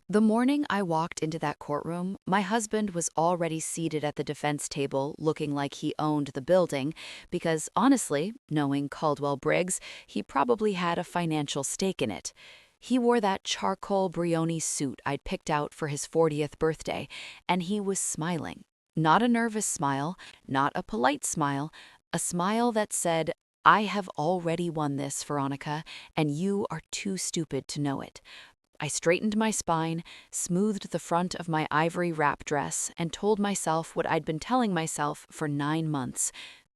The morning I walked into that courtroom, my husband was already seated at the defense table looking like he owned the building because, honestly, knowing Caldwell Briggs, he probably had a financial stake in it. He wore that charcoal Brioni suit I'd picked out for his 40th birthday, and he was smiling. Not a nervous smile, not a polite smile, a smile that said, "I have already won this, Veronica, and you are too stupid to know it." I straightened my spine, smoothed the front of my ivory wrap dress, and told myself what I'd been telling myself for 9 months.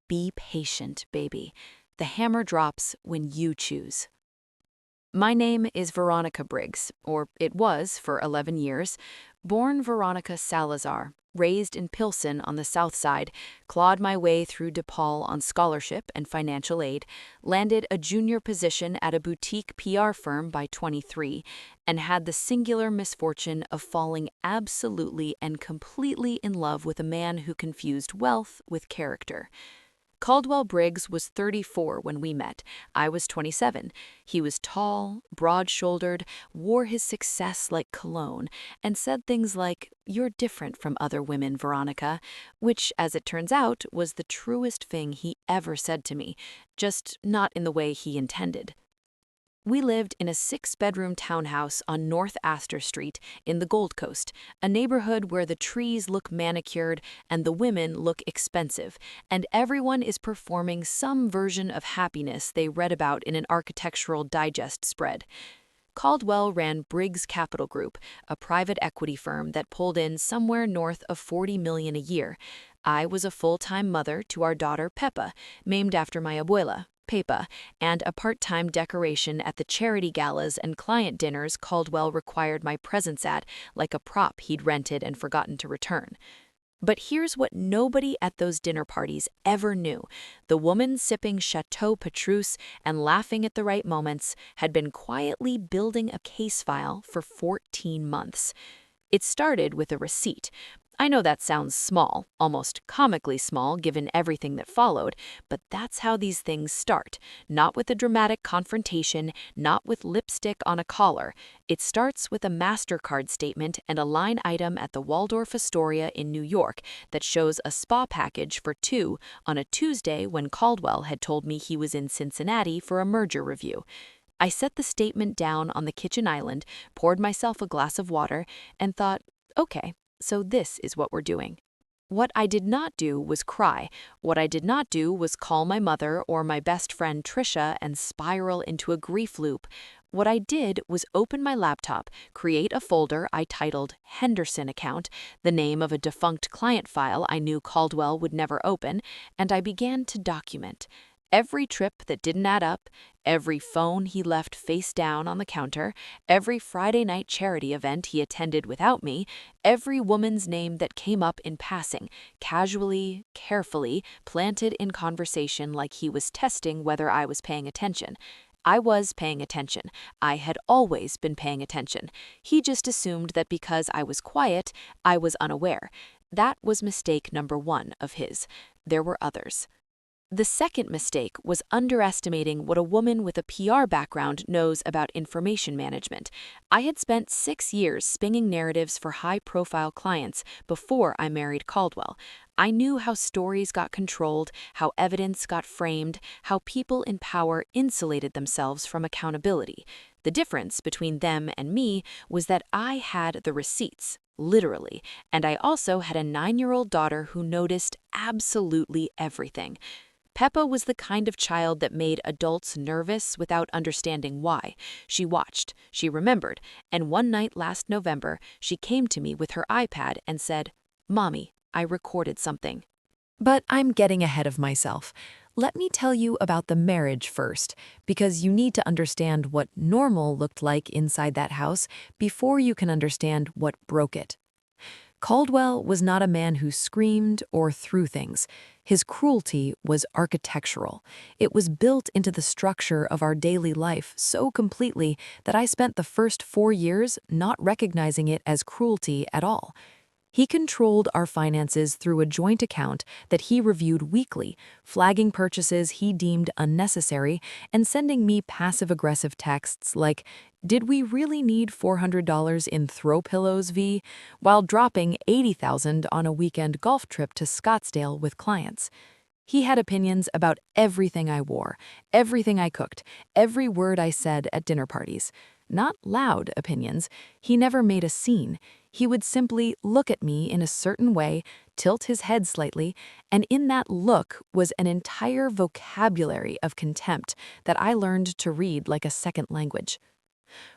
Be patient, baby. The hammer drops when you choose. My name is Veronica Briggs, or it was for 11 years. Born Veronica Salazar, raised in Pilsen on the south side, clawed my way through DePaul on scholarship and financial aid, landed a junior position at a boutique PR firm by 23, and had the singular misfortune of falling absolutely and completely in love with a man who confused wealth with character. Caldwell Briggs was 34 when we met. I was 27. He was tall, broad-shouldered, wore his success like cologne, and said things like, "You're different from other women, Veronica," which, as it turns out, was the truest thing he ever said to me, just not in the way he intended. We lived in a 6-bedroom townhouse on North Astor Street in the Gold Coast, a neighborhood where the trees look manicured and the women look expensive, and everyone is performing some version of happiness they read about in an Architectural Digest spread. Caldwell ran Briggs Capital Group, a private equity firm that pulled in somewhere north of $40 million a year. I was a full-time mother to our daughter Peppa, named after my abuela, Pepa, and a part-time decoration at the charity galas and client dinners Caldwell required my presence at, like a prop he'd rented and forgotten to return. But here's what nobody at those dinner parties ever knew. The woman sipping Chateau Petrus and laughing at the right moments had been quietly building a case file for 14 months. It started with a receipt. I know that sounds small, almost comically small given everything that followed, but that's how these things start. Not with a dramatic confrontation, not with lipstick on a collar. It starts with a MasterCard statement and a line item at the Waldorf Astoria in New York that shows a spa package for two on a Tuesday when Caldwell had told me he was in Cincinnati for a merger review. I set the statement down on the kitchen island, poured myself a glass of water, and thought, okay, so this is what we're doing. What I did not do was cry. What I did not do was call my mother or my best friend Trisha and spiral into a grief loop. What I did was open my laptop, create a folder I titled Henderson Account, the name of a defunct client file I knew Caldwell would never open, and I began to document. Every trip that didn't add up, every phone he left face down on the counter, every Friday night charity event he attended without me, every woman's name that came up in passing, casually, carefully, planted in conversation like he was testing whether I was paying attention. I was paying attention. I had always been paying attention. He just assumed that because I was quiet, I was unaware. That was mistake number one of his. There were others. The second mistake was underestimating what a woman with a PR background knows about information management. I had spent 6 years spinning narratives for high-profile clients before I married Caldwell. I knew how stories got controlled, how evidence got framed, how people in power insulated themselves from accountability. The difference between them and me was that I had the receipts, literally, and I also had a 9-year-old daughter who noticed absolutely everything. Peppa was the kind of child that made adults nervous without understanding why. She watched, she remembered, and one night last November, she came to me with her iPad and said, "Mommy, I recorded something." But I'm getting ahead of myself. Let me tell you about the marriage first, because you need to understand what normal looked like inside that house before you can understand what broke it. Caldwell was not a man who screamed or threw things. His cruelty was architectural. It was built into the structure of our daily life so completely that I spent the first 4 years not recognizing it as cruelty at all. He controlled our finances through a joint account that he reviewed weekly, flagging purchases he deemed unnecessary and sending me passive-aggressive texts like, "Did we really need $400 in throw pillows, V?" while dropping $80,000 on a weekend golf trip to Scottsdale with clients. He had opinions about everything I wore, everything I cooked, every word I said at dinner parties. Not loud opinions. He never made a scene. He would simply look at me in a certain way, tilt his head slightly, and in that look was an entire vocabulary of contempt that I learned to read like a second language.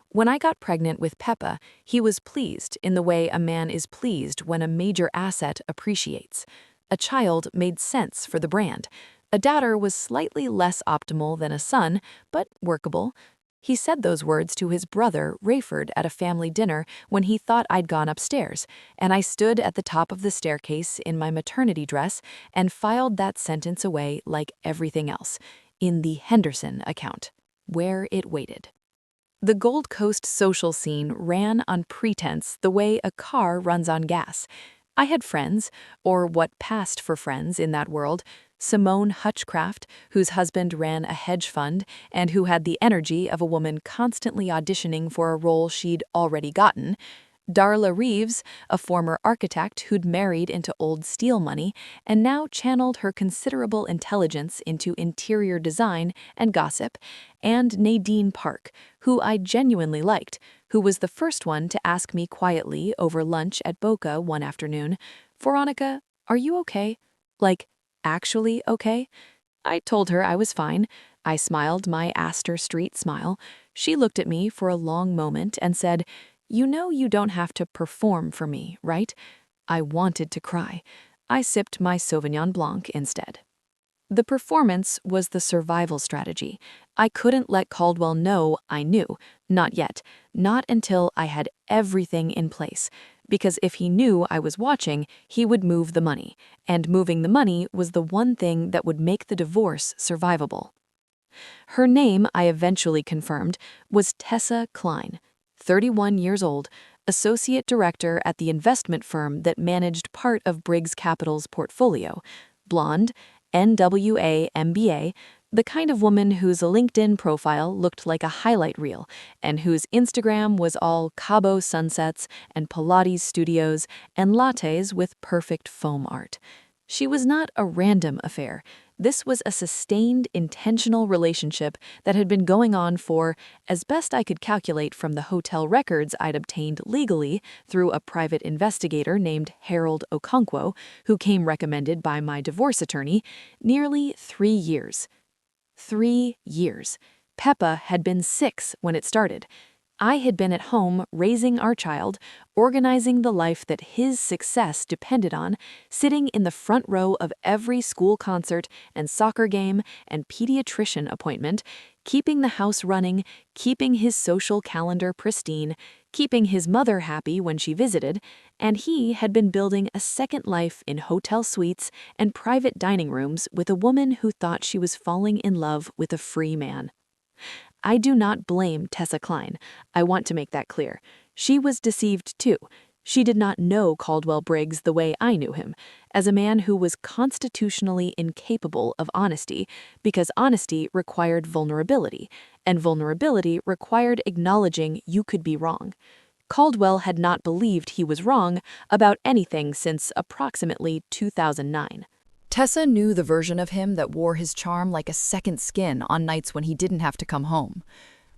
When I got pregnant with Peppa, he was pleased in the way a man is pleased when a major asset appreciates. A child made sense for the brand. A daughter was slightly less optimal than a son, but workable. He said those words to his brother, Rayford, at a family dinner when he thought I'd gone upstairs, and I stood at the top of the staircase in my maternity dress and filed that sentence away like everything else, in the Henderson account, where it waited. The Gold Coast social scene ran on pretense the way a car runs on gas. I had friends, or what passed for friends in that world. Simone Hutchcraft, whose husband ran a hedge fund and who had the energy of a woman constantly auditioning for a role she'd already gotten. Darla Reeves, a former architect who'd married into old steel money and now channeled her considerable intelligence into interior design and gossip, and Nadine Park, who I genuinely liked, who was the first one to ask me quietly over lunch at Boca one afternoon, "Veronica, are you okay? Like, actually okay?" I told her I was fine. I smiled my Astor Street smile. She looked at me for a long moment and said, "You know you don't have to perform for me, right?" I wanted to cry. I sipped my Sauvignon Blanc instead. The performance was the survival strategy. I couldn't let Caldwell know I knew, not yet, not until I had everything in place. Because if he knew I was watching, he would move the money, and moving the money was the one thing that would make the divorce survivable. Her name, I eventually confirmed, was Tessa Klein, 31 years old, associate director at the investment firm that managed part of Briggs Capital's portfolio, blonde, NWA MBA, the kind of woman whose LinkedIn profile looked like a highlight reel and whose Instagram was all Cabo sunsets and Pilates studios and lattes with perfect foam art. She was not a random affair. This was a sustained, intentional relationship that had been going on for, as best I could calculate from the hotel records I'd obtained legally through a private investigator named Harold Okonkwo, who came recommended by my divorce attorney, nearly 3 years. 3 years. Peppa had been 6 when it started. I had been at home raising our child, organizing the life that his success depended on, sitting in the front row of every school concert and soccer game and pediatrician appointment, keeping the house running, keeping his social calendar pristine, keeping his mother happy when she visited, and he had been building a second life in hotel suites and private dining rooms with a woman who thought she was falling in love with a free man. I do not blame Tessa Klein. I want to make that clear. She was deceived too. She did not know Caldwell Briggs the way I knew him, as a man who was constitutionally incapable of honesty, because honesty required vulnerability, and vulnerability required acknowledging you could be wrong. Caldwell had not believed he was wrong about anything since approximately 2009. Tessa knew the version of him that wore his charm like a second skin on nights when he didn't have to come home.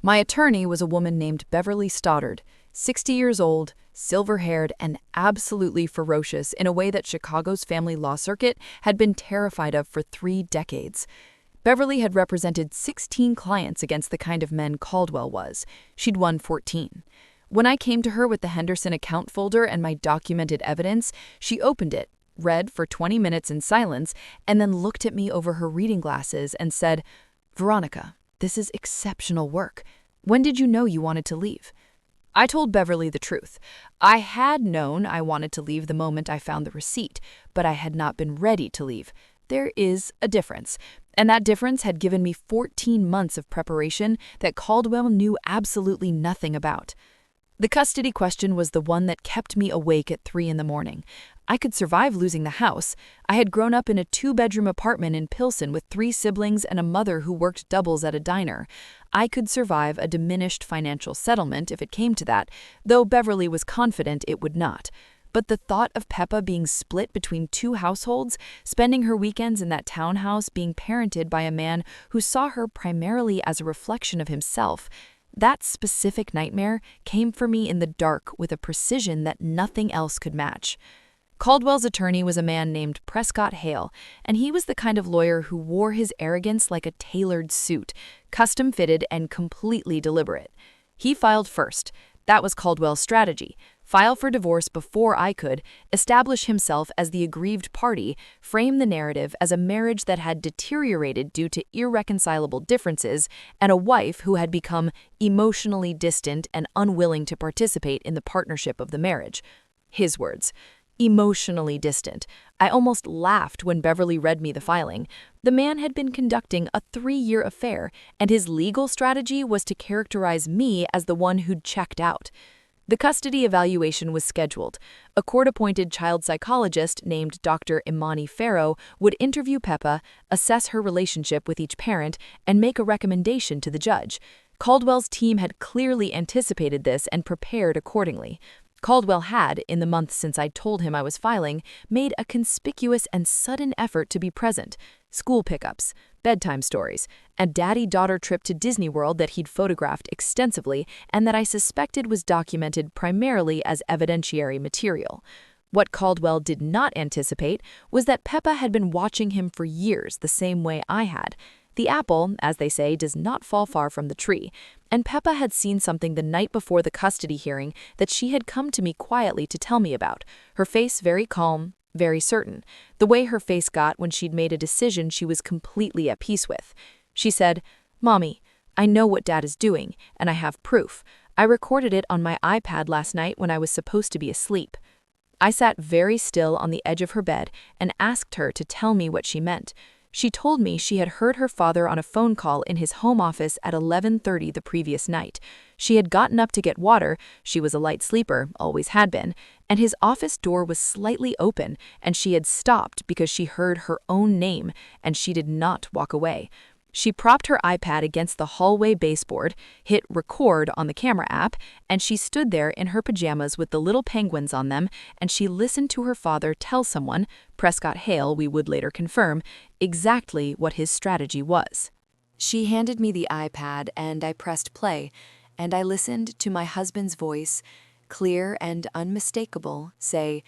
My attorney was a woman named Beverly Stoddard, 60 years old, silver-haired, and absolutely ferocious in a way that Chicago's family law circuit had been terrified of for 3 decades. Beverly had represented 16 clients against the kind of men Caldwell was. She'd won 14. When I came to her with the Henderson account folder and my documented evidence, she opened it, read for 20 minutes in silence, and then looked at me over her reading glasses and said, "Veronica, this is exceptional work. When did you know you wanted to leave?" I told Beverly the truth. I had known I wanted to leave the moment I found the receipt, but I had not been ready to leave. There is a difference, and that difference had given me 14 months of preparation that Caldwell knew absolutely nothing about. The custody question was the one that kept me awake at 3 in the morning. I could survive losing the house. I had grown up in a two-bedroom apartment in Pilsen with 3 siblings and a mother who worked doubles at a diner. I could survive a diminished financial settlement if it came to that, though Beverly was confident it would not. But the thought of Peppa being split between two households, spending her weekends in that townhouse, being parented by a man who saw her primarily as a reflection of himself, that specific nightmare came for me in the dark with a precision that nothing else could match. Caldwell's attorney was a man named Prescott Hale, and he was the kind of lawyer who wore his arrogance like a tailored suit, custom-fitted and completely deliberate. He filed first. That was Caldwell's strategy. File for divorce before I could, establish himself as the aggrieved party, frame the narrative as a marriage that had deteriorated due to irreconcilable differences, and a wife who had become emotionally distant and unwilling to participate in the partnership of the marriage. His words. Emotionally distant. I almost laughed when Beverly read me the filing. The man had been conducting a 3-year affair, and his legal strategy was to characterize me as the one who'd checked out. The custody evaluation was scheduled. A court-appointed child psychologist named Dr. Imani Farrow would interview Peppa, assess her relationship with each parent, and make a recommendation to the judge. Caldwell's team had clearly anticipated this and prepared accordingly. Caldwell had, in the months since I told him I was filing, made a conspicuous and sudden effort to be present. School pickups, bedtime stories, a daddy-daughter trip to Disney World that he'd photographed extensively and that I suspected was documented primarily as evidentiary material. What Caldwell did not anticipate was that Peppa had been watching him for years the same way I had. The apple, as they say, does not fall far from the tree, and Peppa had seen something the night before the custody hearing that she had come to me quietly to tell me about, her face very calm, very certain, the way her face got when she'd made a decision she was completely at peace with. She said, "Mommy, I know what Dad is doing, and I have proof. I recorded it on my iPad last night when I was supposed to be asleep." I sat very still on the edge of her bed and asked her to tell me what she meant. She told me she had heard her father on a phone call in his home office at 11:30 the previous night. She had gotten up to get water, she was a light sleeper, always had been, and his office door was slightly open, and she had stopped because she heard her own name, and she did not walk away. She propped her iPad against the hallway baseboard, hit record on the camera app, and she stood there in her pajamas with the little penguins on them, and she listened to her father tell someone, Prescott Hale, we would later confirm, exactly what his strategy was. She handed me the iPad and I pressed play, and I listened to my husband's voice, clear and unmistakable, say,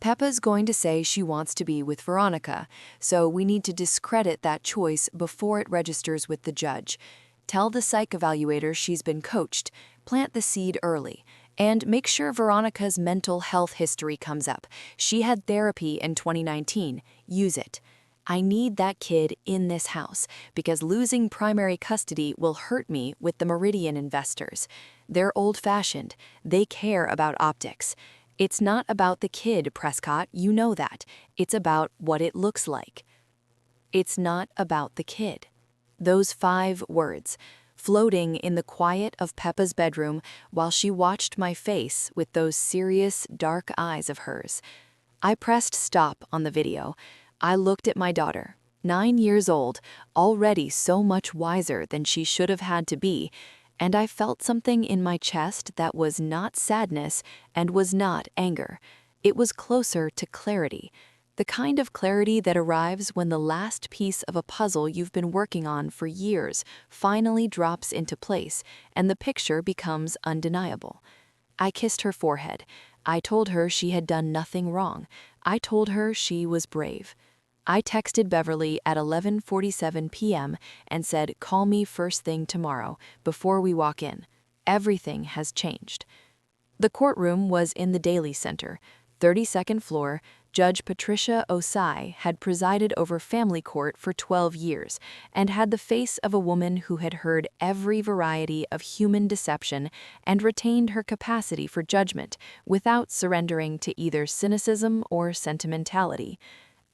"Peppa's going to say she wants to be with Veronica, so we need to discredit that choice before it registers with the judge. Tell the psych evaluator she's been coached, plant the seed early, and make sure Veronica's mental health history comes up. She had therapy in 2019. Use it. I need that kid in this house because losing primary custody will hurt me with the Meridian investors. They're old-fashioned. They care about optics. It's not about the kid, Prescott, you know that. It's about what it looks like. It's not about the kid." Those 5 words, floating in the quiet of Peppa's bedroom while she watched my face with those serious, dark eyes of hers. I pressed stop on the video. I looked at my daughter, 9 years old, already so much wiser than she should have had to be, and I felt something in my chest that was not sadness and was not anger. It was closer to clarity, the kind of clarity that arrives when the last piece of a puzzle you've been working on for years finally drops into place and the picture becomes undeniable. I kissed her forehead. I told her she had done nothing wrong. I told her she was brave. I texted Beverly at 11:47 p.m. and said, "Call me first thing tomorrow, before we walk in. Everything has changed." The courtroom was in the Daly Center, 32nd floor. Judge Patricia Osai had presided over family court for 12 years and had the face of a woman who had heard every variety of human deception and retained her capacity for judgment without surrendering to either cynicism or sentimentality.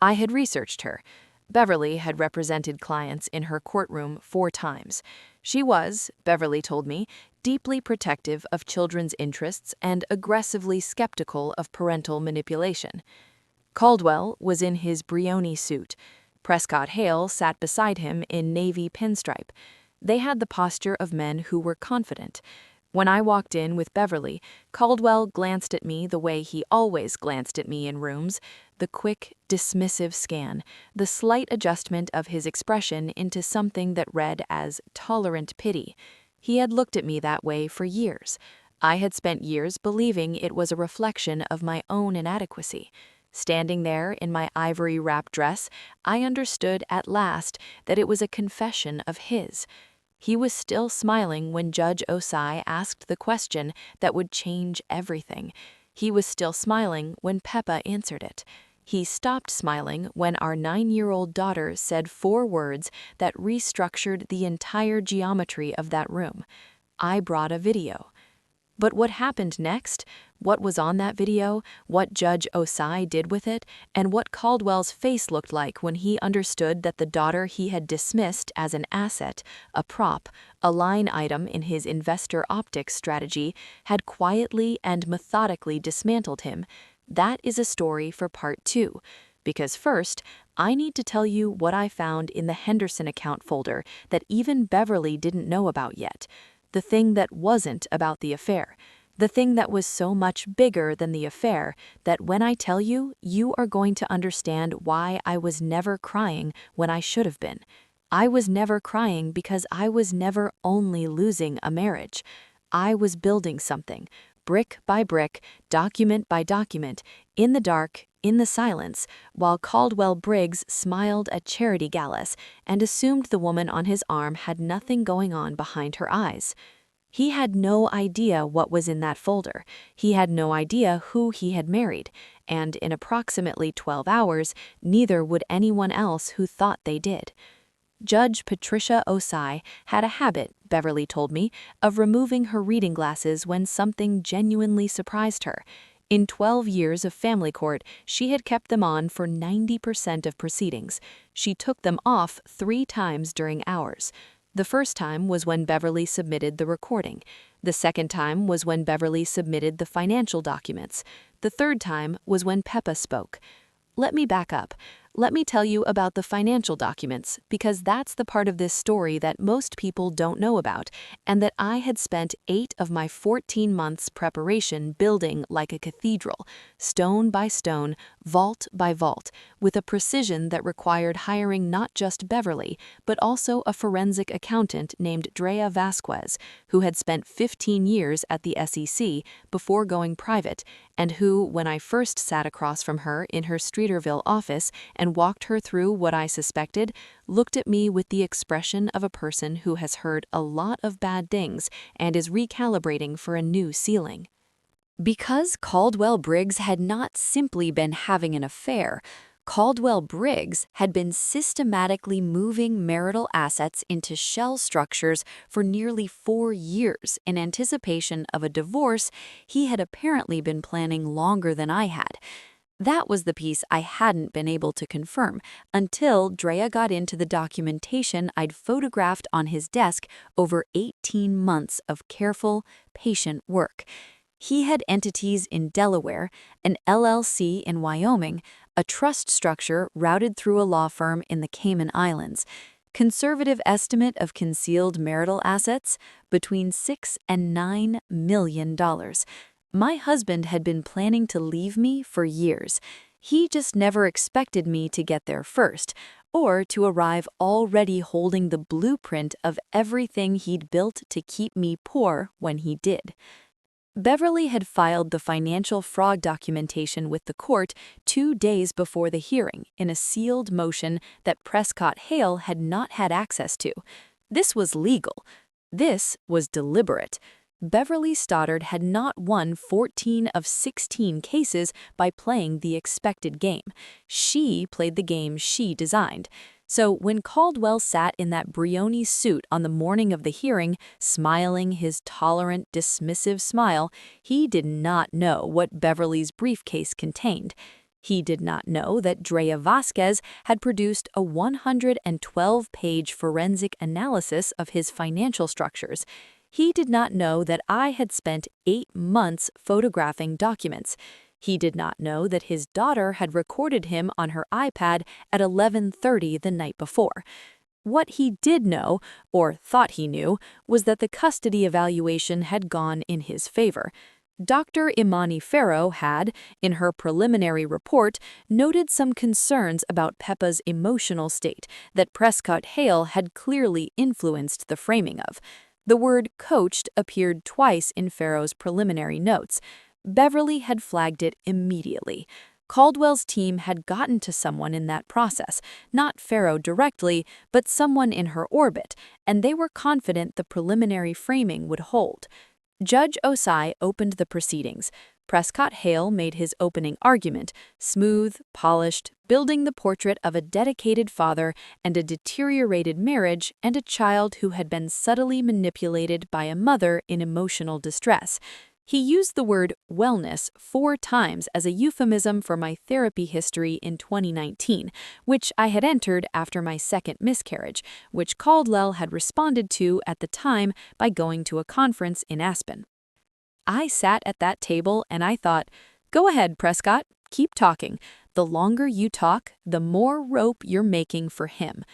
I had researched her. Beverly had represented clients in her courtroom 4 times. She was, Beverly told me, deeply protective of children's interests and aggressively skeptical of parental manipulation. Caldwell was in his Brioni suit. Prescott Hale sat beside him in navy pinstripe. They had the posture of men who were confident. When I walked in with Beverly, Caldwell glanced at me the way he always glanced at me in rooms, the quick, dismissive scan, the slight adjustment of his expression into something that read as tolerant pity. He had looked at me that way for years. I had spent years believing it was a reflection of my own inadequacy. Standing there in my ivory-wrapped dress, I understood at last that it was a confession of his. He was still smiling when Judge Osai asked the question that would change everything. He was still smiling when Peppa answered it. He stopped smiling when our 9-year-old daughter said 4 words that restructured the entire geometry of that room. I brought a video. But what happened next, what was on that video, what Judge Osai did with it, and what Caldwell's face looked like when he understood that the daughter he had dismissed as an asset, a prop, a line item in his investor optics strategy, had quietly and methodically dismantled him, that is a story for part 2. Because first, I need to tell you what I found in the Henderson account folder that even Beverly didn't know about yet. The thing that wasn't about the affair. The thing that was so much bigger than the affair that when I tell you, you are going to understand why I was never crying when I should have been. I was never crying because I was never only losing a marriage. I was building something, brick by brick, document by document, in the dark, in the silence, while Caldwell Briggs smiled at charity galas and assumed the woman on his arm had nothing going on behind her eyes. He had no idea what was in that folder. He had no idea who he had married, and in approximately 12 hours, neither would anyone else who thought they did. Judge Patricia Osai had a habit, Beverly told me, of removing her reading glasses when something genuinely surprised her. In 12 years of family court, she had kept them on for 90% of proceedings. She took them off 3 times during hours. The first time was when Beverly submitted the recording. The second time was when Beverly submitted the financial documents. The third time was when Peppa spoke. Let me back up. Let me tell you about the financial documents, because that's the part of this story that most people don't know about, and that I had spent 8 of my 14 months preparation building like a cathedral, stone by stone, vault by vault, with a precision that required hiring not just Beverly, but also a forensic accountant named Drea Vasquez, who had spent 15 years at the SEC before going private, and who, when I first sat across from her in her Streeterville office and walked her through what I suspected, looked at me with the expression of a person who has heard a lot of bad things and is recalibrating for a new ceiling. Because Caldwell Briggs had not simply been having an affair, Caldwell Briggs had been systematically moving marital assets into shell structures for nearly 4 years in anticipation of a divorce he had apparently been planning longer than I had. That was the piece I hadn't been able to confirm until Drea got into the documentation I'd photographed on his desk over 18 months of careful, patient work. He had entities in Delaware, an LLC in Wyoming, a trust structure routed through a law firm in the Cayman Islands. Conservative estimate of concealed marital assets between $6 and $9 million. My husband had been planning to leave me for years. He just never expected me to get there first, or to arrive already holding the blueprint of everything he'd built to keep me poor when he did. Beverly had filed the financial fraud documentation with the court 2 days before the hearing in a sealed motion that Prescott Hale had not had access to. This was legal. This was deliberate. Beverly Stoddard had not won 14 of 16 cases by playing the expected game. She played the game she designed. So when Caldwell sat in that Brioni suit on the morning of the hearing, smiling his tolerant, dismissive smile, he did not know what Beverly's briefcase contained. He did not know that Drea Vasquez had produced a 112-page forensic analysis of his financial structures. He did not know that I had spent 8 months photographing documents. He did not know that his daughter had recorded him on her iPad at 11:30 the night before. What he did know, or thought he knew, was that the custody evaluation had gone in his favor. Dr. Imani Farrow had, in her preliminary report, noted some concerns about Peppa's emotional state that Prescott Hale had clearly influenced the framing of. The word coached appeared twice in Farrow's preliminary notes. Beverly had flagged it immediately. Caldwell's team had gotten to someone in that process, not Farrow directly, but someone in her orbit, and they were confident the preliminary framing would hold. Judge Osai opened the proceedings. Prescott Hale made his opening argument, smooth, polished, building the portrait of a dedicated father and a deteriorated marriage and a child who had been subtly manipulated by a mother in emotional distress. He used the word wellness 4 times as a euphemism for my therapy history in 2019, which I had entered after my second miscarriage, which Caldwell had responded to at the time by going to a conference in Aspen. I sat at that table and I thought, go ahead, Prescott, keep talking. The longer you talk, the more rope you're making for him.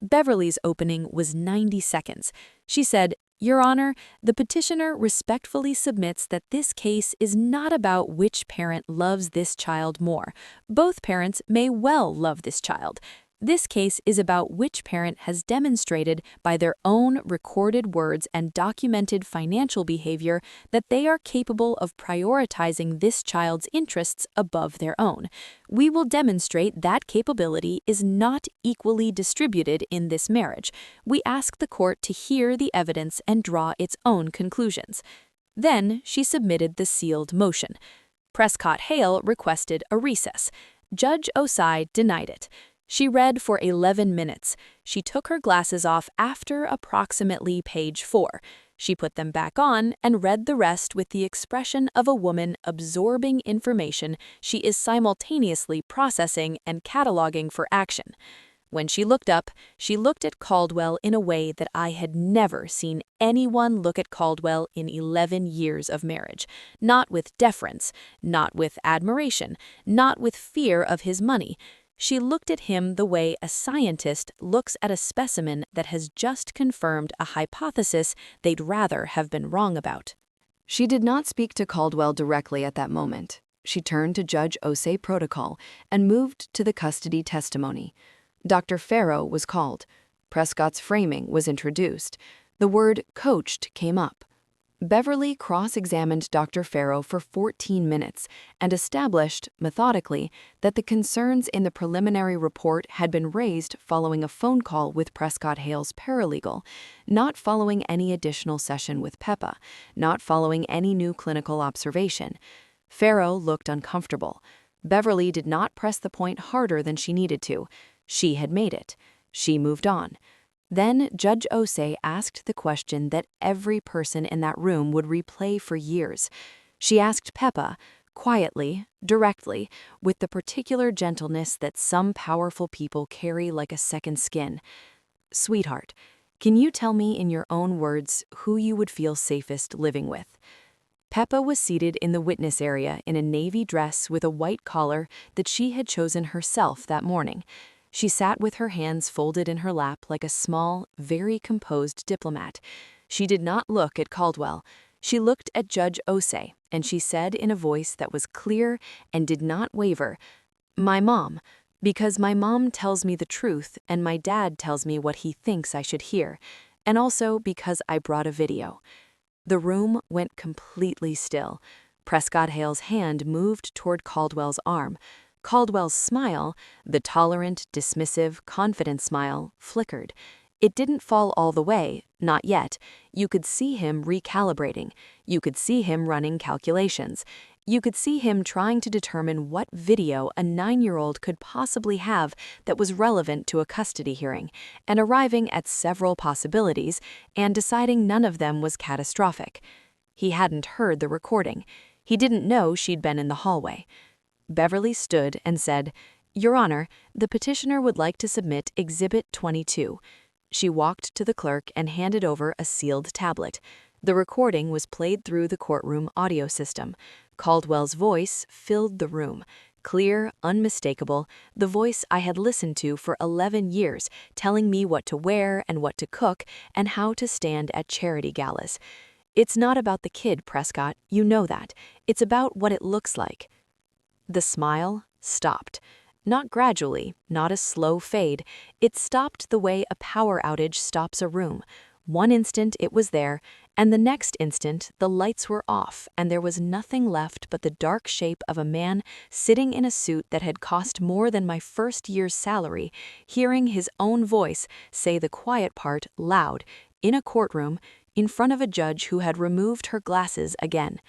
Beverly's opening was 90 seconds. She said, Your Honor, the petitioner respectfully submits that this case is not about which parent loves this child more. Both parents may well love this child. This case is about which parent has demonstrated by their own recorded words and documented financial behavior that they are capable of prioritizing this child's interests above their own. We will demonstrate that capability is not equally distributed in this marriage. We ask the court to hear the evidence and draw its own conclusions. Then she submitted the sealed motion. Prescott Hale requested a recess. Judge Osai denied it. She read for 11 minutes. She took her glasses off after approximately page 4. She put them back on and read the rest with the expression of a woman absorbing information she is simultaneously processing and cataloging for action. When she looked up, she looked at Caldwell in a way that I had never seen anyone look at Caldwell in 11 years of marriage. Not with deference, not with admiration, not with fear of his money. She looked at him the way a scientist looks at a specimen that has just confirmed a hypothesis they'd rather have been wrong about. She did not speak to Caldwell directly at that moment. She turned to Judge Osei protocol and moved to the custody testimony. Dr. Farrow was called. Prescott's framing was introduced. The word coached came up. Beverly cross-examined Dr. Farrow for 14 minutes and established, methodically, that the concerns in the preliminary report had been raised following a phone call with Prescott Hale's paralegal, not following any additional session with Peppa, not following any new clinical observation. Farrow looked uncomfortable. Beverly did not press the point harder than she needed to. She had made it. She moved on. Then Judge Osei asked the question that every person in that room would replay for years. She asked Peppa, quietly, directly, with the particular gentleness that some powerful people carry like a second skin. Sweetheart, can you tell me in your own words who you would feel safest living with? Peppa was seated in the witness area in a navy dress with a white collar that she had chosen herself that morning. She sat with her hands folded in her lap like a small, very composed diplomat. She did not look at Caldwell. She looked at Judge Osei, and she said in a voice that was clear and did not waver, "My mom, because my mom tells me the truth and my dad tells me what he thinks I should hear, and also because I brought a video." The room went completely still. Prescott Hale's hand moved toward Caldwell's arm. Caldwell's smile, the tolerant, dismissive, confident smile, flickered. It didn't fall all the way, not yet. You could see him recalibrating. You could see him running calculations. You could see him trying to determine what video a 9-year-old could possibly have that was relevant to a custody hearing, and arriving at several possibilities and deciding none of them was catastrophic. He hadn't heard the recording. He didn't know she'd been in the hallway. Beverly stood and said, "Your Honor, the petitioner would like to submit Exhibit 22. She walked to the clerk and handed over a sealed tablet. The recording was played through the courtroom audio system. Caldwell's voice filled the room. Clear, unmistakable, the voice I had listened to for 11 years, telling me what to wear and what to cook and how to stand at charity galas. "It's not about the kid, Prescott, you know that. It's about what it looks like." The smile stopped. Not gradually, not a slow fade. It stopped the way a power outage stops a room. One instant it was there, and the next instant the lights were off and there was nothing left but the dark shape of a man sitting in a suit that had cost more than my first year's salary, hearing his own voice say the quiet part loud, in a courtroom, in front of a judge who had removed her glasses again.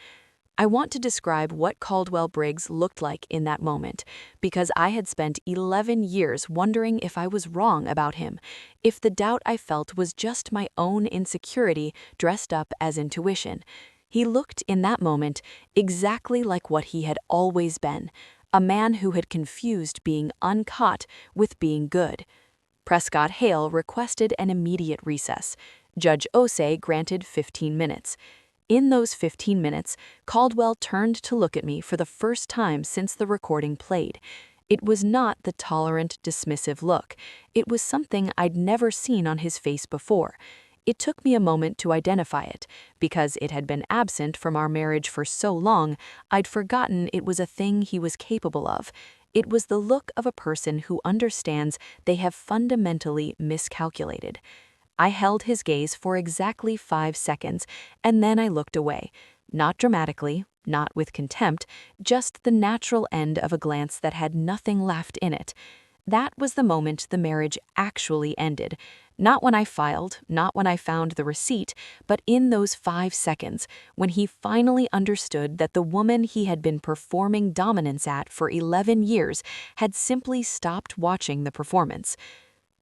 I want to describe what Caldwell Briggs looked like in that moment, because I had spent 11 years wondering if I was wrong about him, if the doubt I felt was just my own insecurity dressed up as intuition. He looked in that moment exactly like what he had always been, a man who had confused being uncaught with being good. Prescott Hale requested an immediate recess. Judge Osei granted 15 minutes. In those 15 minutes, Caldwell turned to look at me for the first time since the recording played. It was not the tolerant, dismissive look. It was something I'd never seen on his face before. It took me a moment to identify it. Because it had been absent from our marriage for so long, I'd forgotten it was a thing he was capable of. It was the look of a person who understands they have fundamentally miscalculated. I held his gaze for exactly 5 seconds, and then I looked away. Not dramatically, not with contempt, just the natural end of a glance that had nothing left in it. That was the moment the marriage actually ended. Not when I filed, not when I found the receipt, but in those 5 seconds, when he finally understood that the woman he had been performing dominance at for 11 years had simply stopped watching the performance.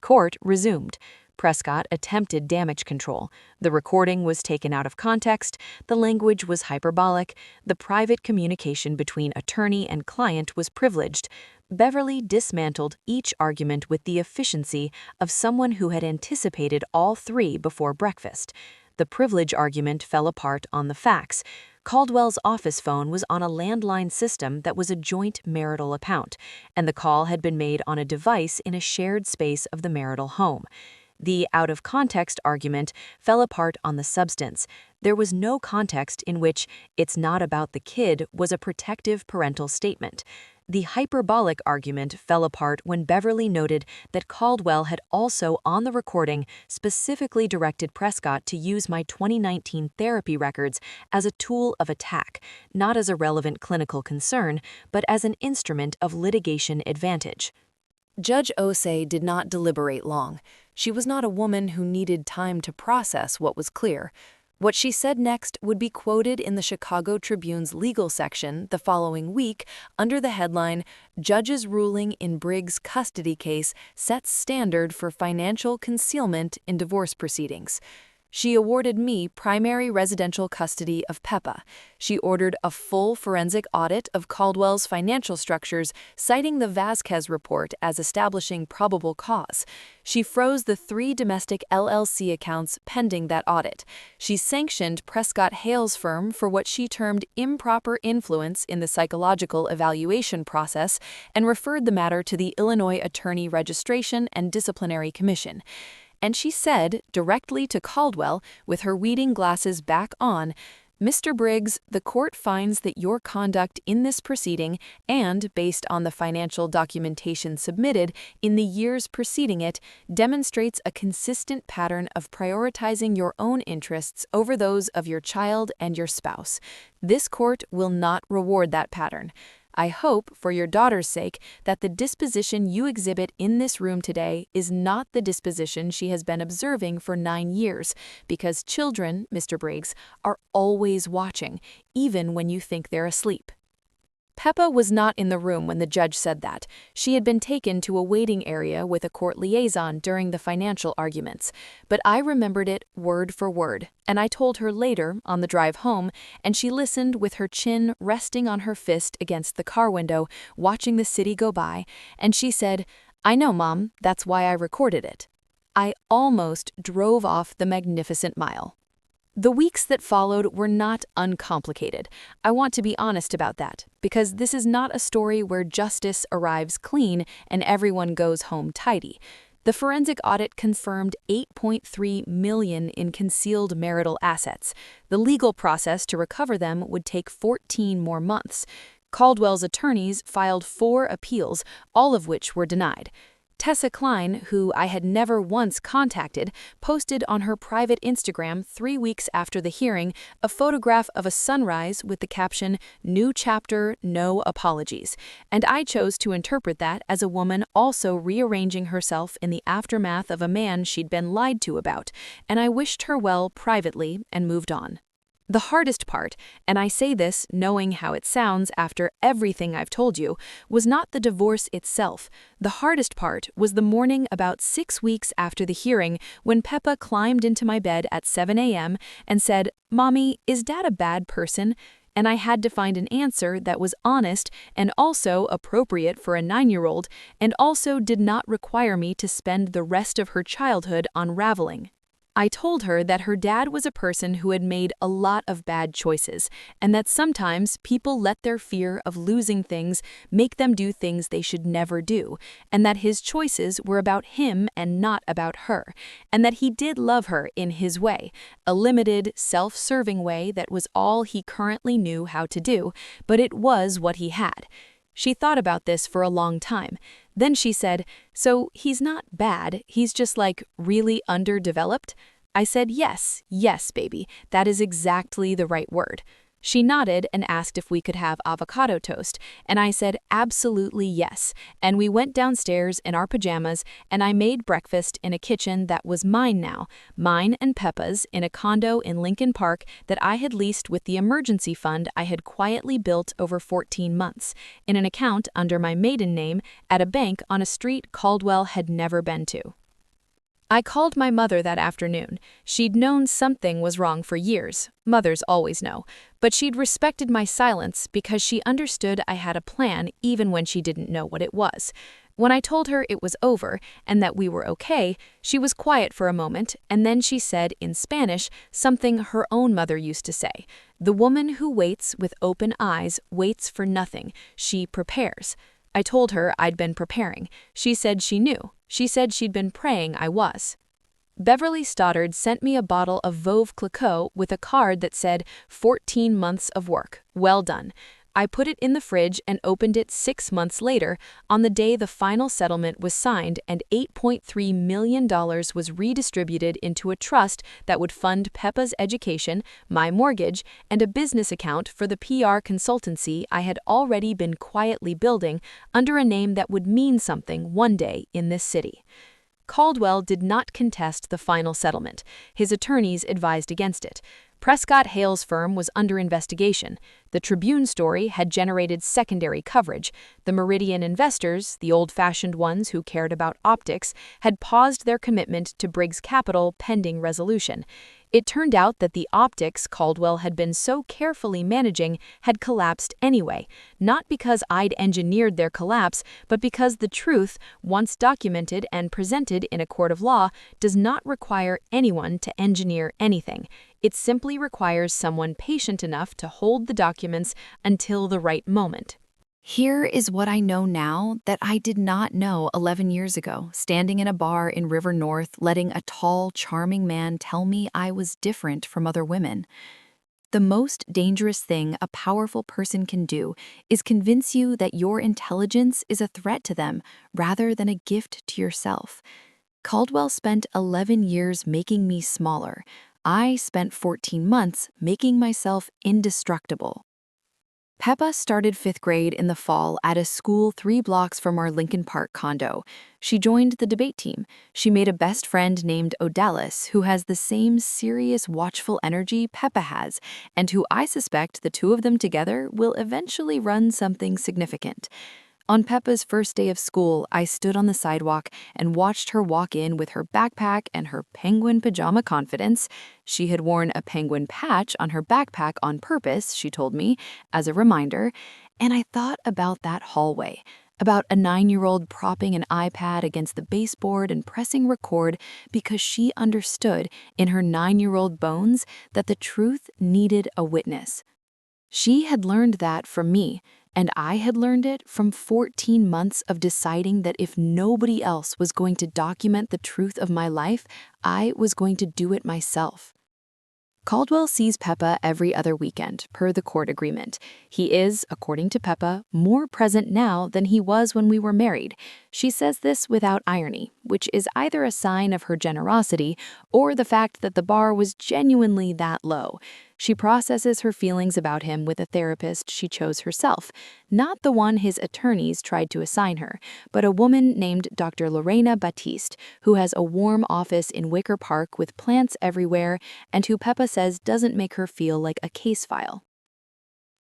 Court resumed. Prescott attempted damage control. The recording was taken out of context, the language was hyperbolic, the private communication between attorney and client was privileged. Beverly dismantled each argument with the efficiency of someone who had anticipated all three before breakfast. The privilege argument fell apart on the facts. Caldwell's office phone was on a landline system that was a joint marital account, and the call had been made on a device in a shared space of the marital home. The out-of-context argument fell apart on the substance. There was no context in which "it's not about the kid" was a protective parental statement. The hyperbolic argument fell apart when Beverly noted that Caldwell had also on the recording specifically directed Prescott to use my 2019 therapy records as a tool of attack, not as a relevant clinical concern, but as an instrument of litigation advantage. Judge Osei did not deliberate long. She was not a woman who needed time to process what was clear. What she said next would be quoted in the Chicago Tribune's legal section the following week under the headline, "Judge's Ruling in Briggs' Custody Case Sets Standard for Financial Concealment in Divorce Proceedings." She awarded me primary residential custody of Peppa. She ordered a full forensic audit of Caldwell's financial structures, citing the Vasquez report as establishing probable cause. She froze the 3 domestic LLC accounts pending that audit. She sanctioned Prescott Hale's firm for what she termed improper influence in the psychological evaluation process and referred the matter to the Illinois Attorney Registration and Disciplinary Commission. And she said, directly to Caldwell, with her reading glasses back on, "Mr. Briggs, the court finds that your conduct in this proceeding and, based on the financial documentation submitted in the years preceding it, demonstrates a consistent pattern of prioritizing your own interests over those of your child and your spouse. This court will not reward that pattern. I hope, for your daughter's sake, that the disposition you exhibit in this room today is not the disposition she has been observing for 9 years, because children, Mr. Briggs, are always watching, even when you think they're asleep." Peppa was not in the room when the judge said that. She had been taken to a waiting area with a court liaison during the financial arguments. But I remembered it word for word, and I told her later on the drive home, and she listened with her chin resting on her fist against the car window, watching the city go by, and she said, "I know, Mom, that's why I recorded it." I almost drove off the magnificent mile. The weeks that followed were not uncomplicated. I want to be honest about that, because this is not a story where justice arrives clean and everyone goes home tidy. The forensic audit confirmed $8.3 million in concealed marital assets. The legal process to recover them would take 14 more months. Caldwell's attorneys filed 4 appeals, all of which were denied. Tessa Klein, who I had never once contacted, posted on her private Instagram 3 weeks after the hearing a photograph of a sunrise with the caption, "New chapter, no apologies," and I chose to interpret that as a woman also rearranging herself in the aftermath of a man she'd been lied to about, and I wished her well privately and moved on. The hardest part, and I say this knowing how it sounds after everything I've told you, was not the divorce itself. The hardest part was the morning about 6 weeks after the hearing when Peppa climbed into my bed at 7 a.m. and said, "Mommy, is Dad a bad person?" And I had to find an answer that was honest and also appropriate for a 9-year-old and also did not require me to spend the rest of her childhood unraveling. I told her that her dad was a person who had made a lot of bad choices, and that sometimes people let their fear of losing things make them do things they should never do, and that his choices were about him and not about her, and that he did love her in his way, a limited, self-serving way that was all he currently knew how to do, but it was what he had. She thought about this for a long time. Then she said, "So he's not bad, he's just like really underdeveloped?" I said, yes, baby, that is exactly the right word. She nodded and asked if we could have avocado toast, and I said absolutely yes, and we went downstairs in our pajamas, and I made breakfast in a kitchen that was mine now, mine and Peppa's, in a condo in Lincoln Park that I had leased with the emergency fund I had quietly built over 14 months, in an account under my maiden name at a bank on a street Caldwell had never been to. I called my mother that afternoon. She'd known something was wrong for years. Mothers always know. But she'd respected my silence because she understood I had a plan even when she didn't know what it was. When I told her it was over and that we were okay, she was quiet for a moment, and then she said in Spanish something her own mother used to say. "The woman who waits with open eyes waits for nothing. She prepares." I told her I'd been preparing. She said she knew. She said she'd been praying I was. Beverly Stoddard sent me a bottle of Veuve Clicquot with a card that said 14 months of work. Well done. I put it in the fridge and opened it 6 months later, on the day the final settlement was signed and $8.3 million was redistributed into a trust that would fund Peppa's education, my mortgage, and a business account for the PR consultancy I had already been quietly building under a name that would mean something one day in this city. Caldwell did not contest the final settlement. His attorneys advised against it. Prescott Hale's firm was under investigation. The Tribune story had generated secondary coverage. The Meridian investors, the old-fashioned ones who cared about optics, had paused their commitment to Briggs Capital pending resolution. It turned out that the optics Caldwell had been so carefully managing had collapsed anyway, not because I'd engineered their collapse, but because the truth, once documented and presented in a court of law, does not require anyone to engineer anything. It simply requires someone patient enough to hold the documents until the right moment. Here is what I know now that I did not know 11 years ago, standing in a bar in River North, letting a tall, charming man tell me I was different from other women. The most dangerous thing a powerful person can do is convince you that your intelligence is a threat to them rather than a gift to yourself. Caldwell spent 11 years making me smaller. I spent 14 months making myself indestructible. Peppa started 5th grade in the fall at a school 3 blocks from our Lincoln Park condo. She joined the debate team. She made a best friend named Odalis, who has the same serious, watchful energy Peppa has, and who I suspect the two of them together will eventually run something significant. On Peppa's first day of school, I stood on the sidewalk and watched her walk in with her backpack and her penguin pajama confidence. She had worn a penguin patch on her backpack on purpose, she told me, as a reminder, and I thought about that hallway, about a 9-year-old propping an iPad against the baseboard and pressing record because she understood in her 9-year-old bones that the truth needed a witness. She had learned that from me, and I had learned it from 14 months of deciding that if nobody else was going to document the truth of my life, I was going to do it myself. Caldwell sees Peppa every other weekend, per the court agreement. He is, according to Peppa, more present now than he was when we were married. She says this without irony, which is either a sign of her generosity or the fact that the bar was genuinely that low. She processes her feelings about him with a therapist she chose herself, not the one his attorneys tried to assign her, but a woman named Dr. Lorena Batiste, who has a warm office in Wicker Park with plants everywhere and who Peppa says doesn't make her feel like a case file.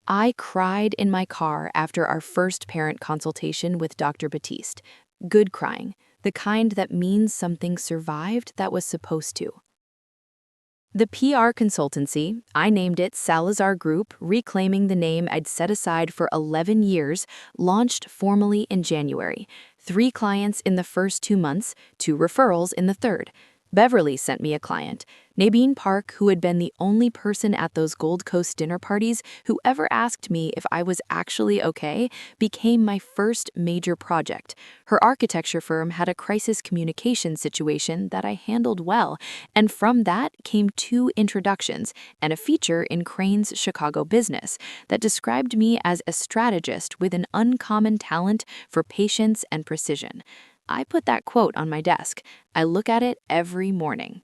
I cried in my car after our first parent consultation with Dr. Batiste. Good crying, the kind that means something survived that was supposed to. The PR consultancy, I named it Salazar Group, reclaiming the name I'd set aside for 11 years, launched formally in January. 3 clients in the first 2 months, 2 referrals in the third. Beverly sent me a client, Nadine Park, who had been the only person at those Gold Coast dinner parties who ever asked me if I was actually okay, became my first major project. Her architecture firm had a crisis communication situation that I handled well, and from that came 2 introductions and a feature in Crane's Chicago Business that described me as a strategist with an uncommon talent for patience and precision. I put that quote on my desk. I look at it every morning.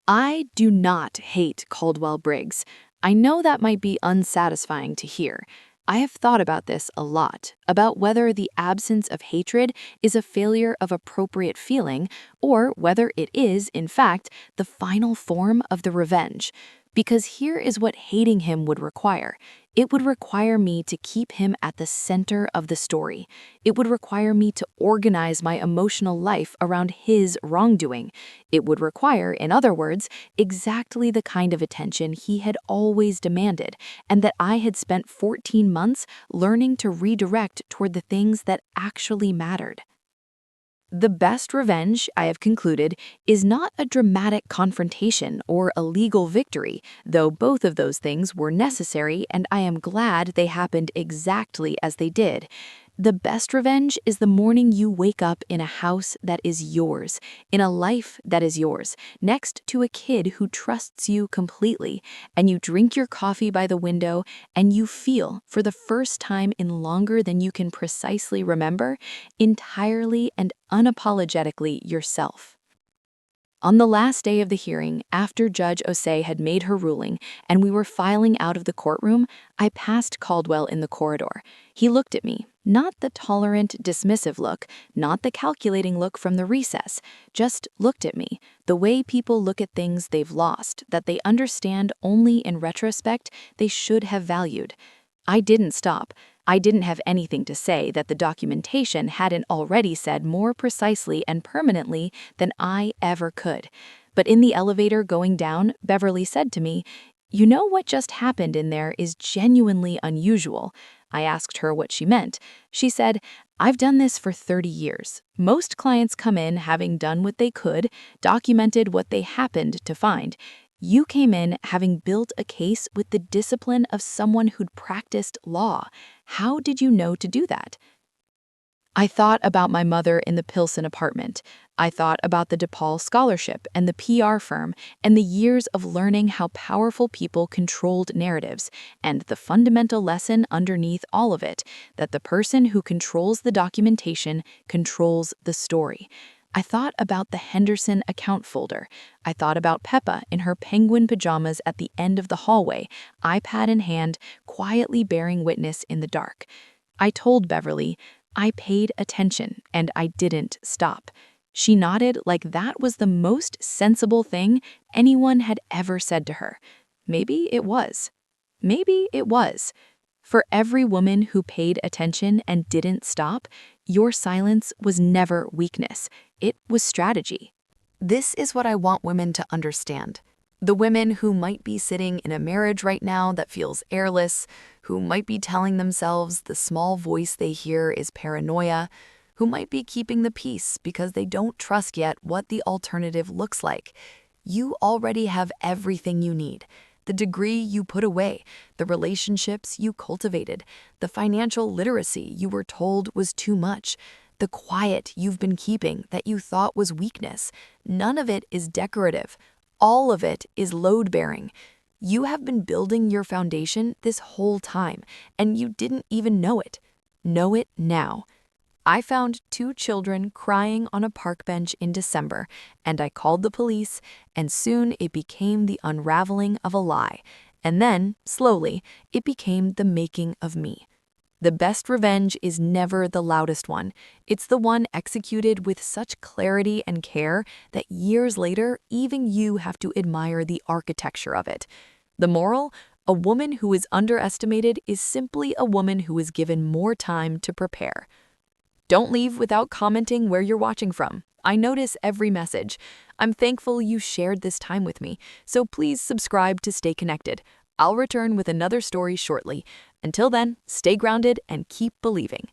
I do not hate Caldwell Briggs. I know that might be unsatisfying to hear. I have thought about this a lot, about whether the absence of hatred is a failure of appropriate feeling, or whether it is, in fact, the final form of the revenge. Because here is what hating him would require. It would require me to keep him at the center of the story. It would require me to organize my emotional life around his wrongdoing. It would require, in other words, exactly the kind of attention he had always demanded, and that I had spent 14 months learning to redirect toward the things that actually mattered. The best revenge, I have concluded, is not a dramatic confrontation or a legal victory, though both of those things were necessary and I am glad they happened exactly as they did. The best revenge is the morning you wake up in a house that is yours, in a life that is yours, next to a kid who trusts you completely, and you drink your coffee by the window and you feel, for the first time in longer than you can precisely remember, entirely and unapologetically yourself. On the last day of the hearing, after Judge Osei had made her ruling and we were filing out of the courtroom, I passed Caldwell in the corridor. He looked at me, not the tolerant, dismissive look, not the calculating look from the recess, just looked at me, the way people look at things they've lost, that they understand only in retrospect they should have valued. I didn't stop. I didn't have anything to say that the documentation hadn't already said more precisely and permanently than I ever could. But in the elevator going down, Beverly said to me, "You know what just happened in there is genuinely unusual." I asked her what she meant. She said, "I've done this for 30 years. Most clients come in having done what they could, documented what they happened to find. You came in having built a case with the discipline of someone who'd practiced law. How did you know to do that?" I thought about my mother in the Pilsen apartment. I thought about the DePaul scholarship and the PR firm and the years of learning how powerful people controlled narratives, and the fundamental lesson underneath all of it, that the person who controls the documentation controls the story. I thought about the Henderson account folder. I thought about Peppa in her penguin pajamas at the end of the hallway, iPad in hand, quietly bearing witness in the dark. I told Beverly, I paid attention and I didn't stop. She nodded like that was the most sensible thing anyone had ever said to her. Maybe it was. Maybe it was. For every woman who paid attention and didn't stop, your silence was never weakness. It was strategy. This is what I want women to understand. The women who might be sitting in a marriage right now that feels airless, who might be telling themselves the small voice they hear is paranoia, who might be keeping the peace because they don't trust yet what the alternative looks like. You already have everything you need. The degree you put away, the relationships you cultivated, the financial literacy you were told was too much, the quiet you've been keeping that you thought was weakness. None of it is decorative. All of it is load-bearing. You have been building your foundation this whole time, and you didn't even know it. Know it now. I found 2 children crying on a park bench in December, and I called the police, and soon it became the unraveling of a lie. And then, slowly, it became the making of me. The best revenge is never the loudest one. It's the one executed with such clarity and care that years later, even you have to admire the architecture of it. The moral? A woman who is underestimated is simply a woman who is given more time to prepare. Don't leave without commenting where you're watching from. I notice every message. I'm thankful you shared this time with me, so please subscribe to stay connected. I'll return with another story shortly. Until then, stay grounded and keep believing.